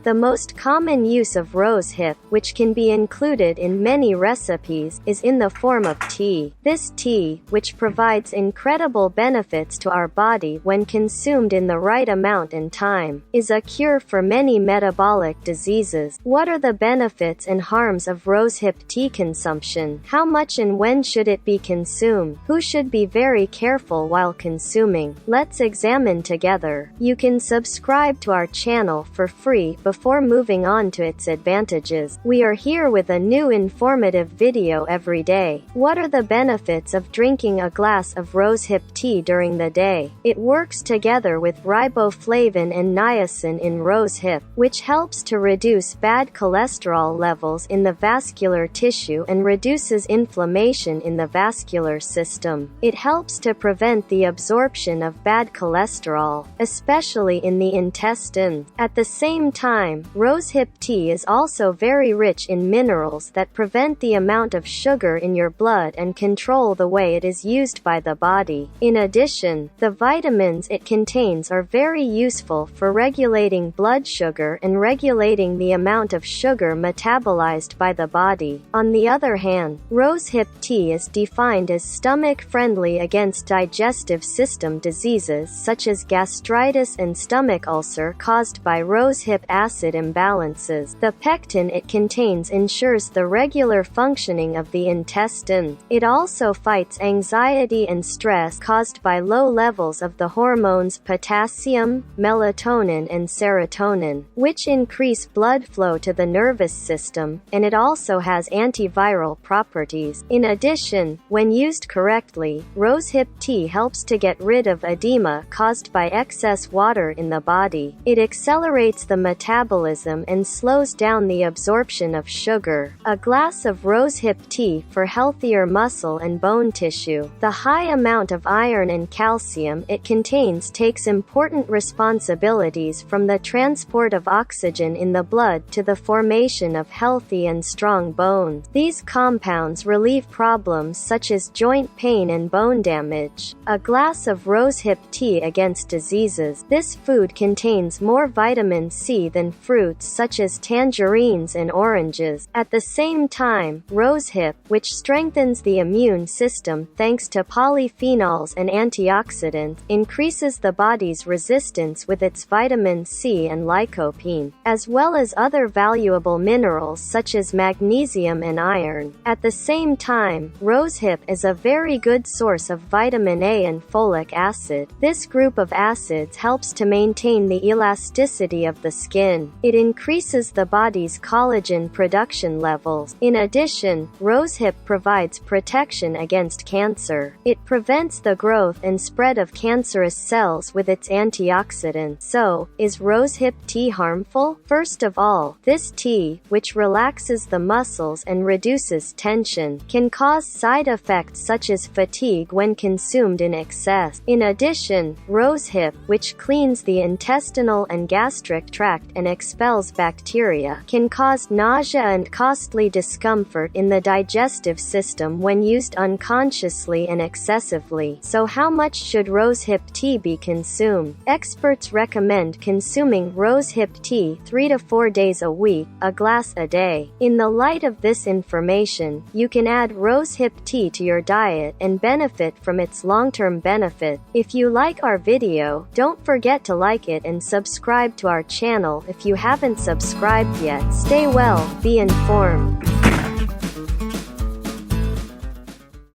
The most common use of rosehip, which can be included in many recipes, is in the form of tea. This tea, which provides incredible benefits to our body when consumed in the right amount and time, is a cure for many metabolic diseases. What are the benefits and harms of rosehip tea consumption? How much and when should it be consumed? Who should be very careful while consuming? Let's examine together. You can subscribe to our channel for free before moving on to its advantages. We are here with a new informative video every day. What are the benefits of drinking a glass of rosehip tea during the day? It works together with riboflavin and niacin in rosehip, which helps to reduce bad cholesterol levels in the vascular tissue and reduces inflammation in the vascular system. It helps to prevent the absorption of bad cholesterol, especially in the intestine. At the same time, rosehip tea is also very rich in minerals that prevent the amount of sugar in your blood and control the way it is used by the body. In addition, the vitamins it contains are very useful for regulating blood sugar and regulating the amount of sugar metabolized by the body. On the other hand, rosehip tea is defined as stomach-friendly against digestive system diseases such as gastritis and stomach ulcer caused by rosehip acid imbalances. The pectin it contains ensures the regular functioning of the intestine. It also fights anxiety and stress caused by low levels of the hormones potassium, melatonin and serotonin, which increase blood flow to the nervous system, and it also has antiviral properties. In addition, when used correctly, rosehip tea helps to get rid of edema caused by excess water in the body. It accelerates the metabolism and slows down the absorption of sugar. A glass of rosehip tea for healthier muscle and bone tissue. The high amount of iron and calcium it contains takes important responsibilities from the transport of oxygen in the blood to the formation of healthy and strong bones. These compounds relieve problems such as joint pain and bone damage. A glass of rosehip tea against diseases. This food contains more vitamin C than fruits such as tangerines and oranges. At the same time, rosehip, which strengthens the immune system thanks to polyphenols and antioxidants, increases the body's resistance with its vitamin C and lycopene, as well as other valuable minerals such as magnesium and iron. At the same time, rosehip is a very good source of vitamin A and folic acid. This group of acids helps to maintain the elasticity of the skin. It increases the body's collagen production levels. In addition, rosehip provides protection against cancer. It prevents the growth and spread of cancerous cells with its antioxidants. So, is rosehip tea harmful? First of all, this tea, which relaxes the muscles and reduces tension, can cause side effects such as fatigue when consumed in excess. In addition, rosehip, which cleans the intestinal and gastric tract and expels bacteria, can cause nausea and costly discomfort in the digestive system when used unconsciously and excessively. So how much should rosehip tea be consumed? Experts recommend consuming rosehip tea 3 to 4 days a week, a glass a day. In the light of this information, you can add rosehip tea to your diet and benefit from its long-term benefit. If you like our video, don't forget to like it and subscribe to our channel if you haven't subscribed yet. Stay well, be informed.